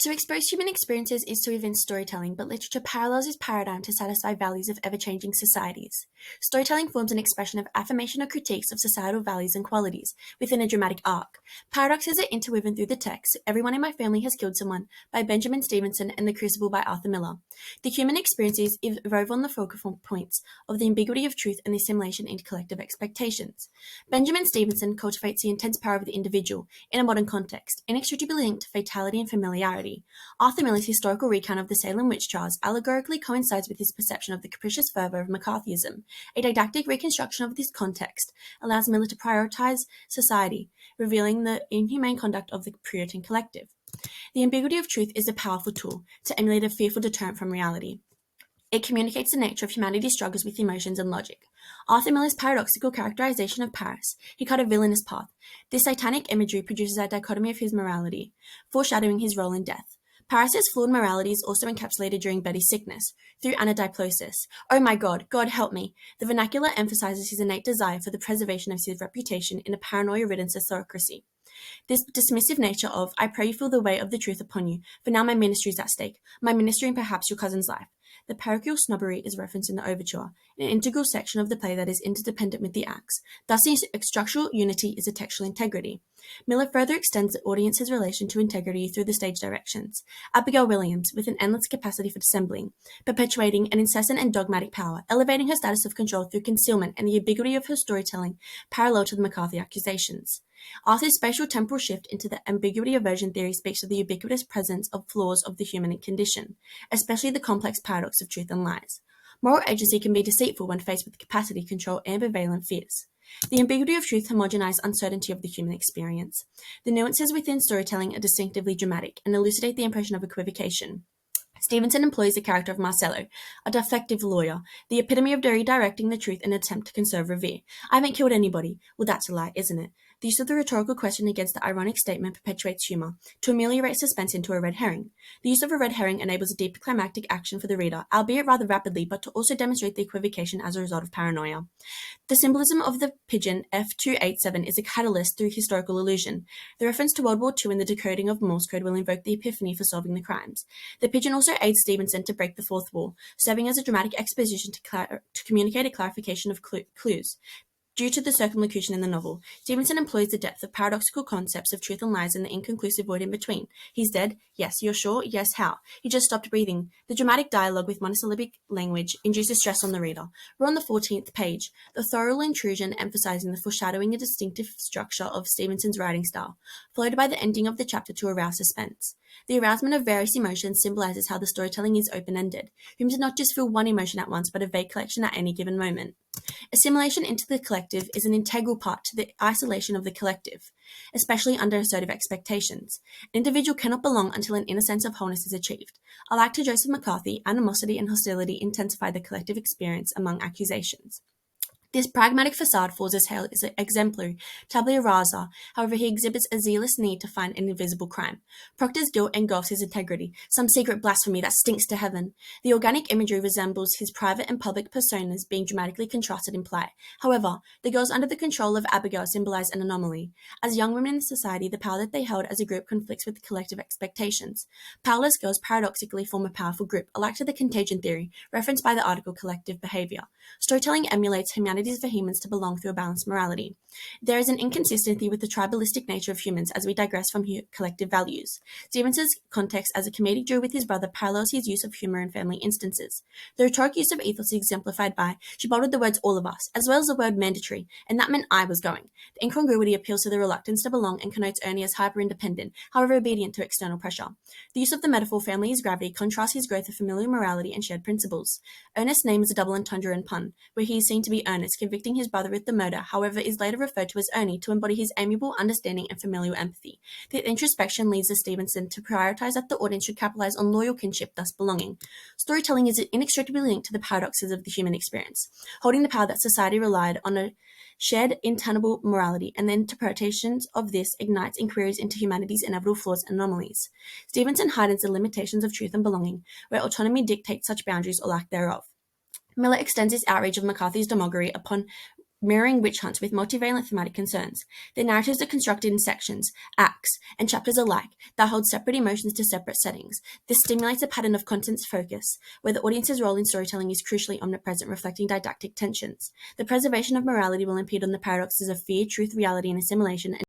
To expose human experiences is to evince storytelling, but literature parallels this paradigm to satisfy values of ever-changing societies. Storytelling forms an expression of affirmation or critiques of societal values and qualities within a dramatic arc. Paradoxes are interwoven through the text. Everyone in My Family Has Killed Someone by Benjamin Stevenson and The Crucible by Arthur Miller. The human experiences evolve on the focal points of the ambiguity of truth and the assimilation into collective expectations. Benjamin Stevenson cultivates the intense power of the individual in a modern context, inextricably linked to fatality and familiarity. Arthur Miller's historical recount of the Salem witch trials allegorically coincides with his perception of the capricious fervor of McCarthyism. A didactic reconstruction of this context allows Miller to prioritize society, revealing the inhumane conduct of the Puritan collective. The ambiguity of truth is a powerful tool to emulate a fearful deterrent from reality. It communicates the nature of humanity's struggles with emotions and logic. Arthur Miller's paradoxical characterization of Paris, he cut a villainous path. This satanic imagery produces a dichotomy of his morality, foreshadowing his role in death. Paris's flawed morality is also encapsulated during Betty's sickness, through anadiplosis. Oh my God, God help me! The vernacular emphasizes his innate desire for the preservation of his reputation in a paranoia-ridden sociocracy. This dismissive nature of, I pray you feel the weight of the truth upon you, for now my ministry is at stake, my ministry and perhaps your cousin's life. The parochial snobbery is referenced in the overture, an integral section of the play that is interdependent with the acts. Thus, the structural unity is a textual integrity. Miller further extends the audience's relation to integrity through the stage directions. Abigail Williams, with an endless capacity for dissembling, perpetuating an incessant and dogmatic power, elevating her status of control through concealment and the ambiguity of her storytelling, parallel to the McCarthy accusations. Arthur's spatial temporal shift into the ambiguity aversion theory speaks of the ubiquitous presence of flaws of the human condition, especially the complex paradox of truth and lies. Moral agency can be deceitful when faced with capacity to control ambivalent fears. The ambiguity of truth homogenize uncertainty of the human experience. The nuances within storytelling are distinctively dramatic and elucidate the impression of equivocation. Stevenson employs the character of Marcello, a defective lawyer, the epitome of redirecting the truth in an attempt to conserve Revere. I haven't killed anybody. Well, that's a lie, isn't it? The use of the rhetorical question against the ironic statement perpetuates humor, to ameliorate suspense into a red herring. The use of a red herring enables a deep climactic action for the reader, albeit rather rapidly, but to also demonstrate the equivocation as a result of paranoia. The symbolism of the pigeon F287 is a catalyst through historical illusion. The reference to World War II and the decoding of Morse code will invoke the epiphany for solving the crimes. The pigeon also aids Stevenson to break the fourth wall, serving as a dramatic exposition to communicate a clarification of clues. Due to the circumlocution in the novel, Stevenson employs the depth of paradoxical concepts of truth and lies and the inconclusive void in between. He's dead? Yes. You're sure? Yes. How? He just stopped breathing. The dramatic dialogue with monosyllabic language induces stress on the reader. We're on the 14th page, the thorough intrusion emphasizing the foreshadowing and distinctive structure of Stevenson's writing style, followed by the ending of the chapter to arouse suspense. The arousement of various emotions symbolizes how the storytelling is open-ended. Hume did not just feel one emotion at once, but a vague collection at any given moment. Assimilation into the collective is an integral part to the isolation of the collective, especially under assertive expectations. An individual cannot belong until an inner sense of wholeness is achieved. Alike to Joseph McCarthy, animosity and hostility intensify the collective experience among accusations. This pragmatic facade falls as Hale is an exemplary tabula rasa, however he exhibits a zealous need to find an invisible crime. Proctor's guilt engulfs his integrity, some secret blasphemy that stinks to heaven. The organic imagery resembles his private and public personas being dramatically contrasted in play. However, the girls under the control of Abigail symbolize an anomaly. As young women in society, the power that they held as a group conflicts with collective expectations. Powerless girls paradoxically form a powerful group, alike to the contagion theory, referenced by the article Collective Behavior. Storytelling emulates humanity's vehemence to belong through a balanced morality. There is an inconsistency with the tribalistic nature of humans as we digress from collective values. Stevenson's context as a comedic Jew with his brother parallels his use of humor in family instances. The rhetoric use of ethos is exemplified by, she bolded the words all of us, as well as the word mandatory, and that meant I was going. The incongruity appeals to the reluctance to belong and connotes Ernie as hyper-independent, however obedient to external pressure. The use of the metaphor family is gravity contrasts his growth of familial morality and shared principles. Ernest's name is a double entendre and pun, where he is seen to be Ernest, convicting his brother with the murder, however is later referred to as Ernie to embody his amiable understanding and familial empathy. The introspection leads the Stevenson to prioritize that the audience should capitalize on loyal kinship, thus belonging. Storytelling is inextricably linked to the paradoxes of the human experience, holding the power that society relied on a shared intangible morality, and the interpretations of this ignites inquiries into humanity's inevitable flaws and anomalies. Stevenson heightens the limitations of truth and belonging, where autonomy dictates such boundaries or lack thereof. Miller extends his outrage of McCarthy's demagoguery upon mirroring witch hunts with multivalent thematic concerns. The narratives are constructed in sections, acts, and chapters alike that hold separate emotions to separate settings. This stimulates a pattern of content's focus, where the audience's role in storytelling is crucially omnipresent, reflecting didactic tensions. The preservation of morality will impede on the paradoxes of fear, truth, reality, and assimilation,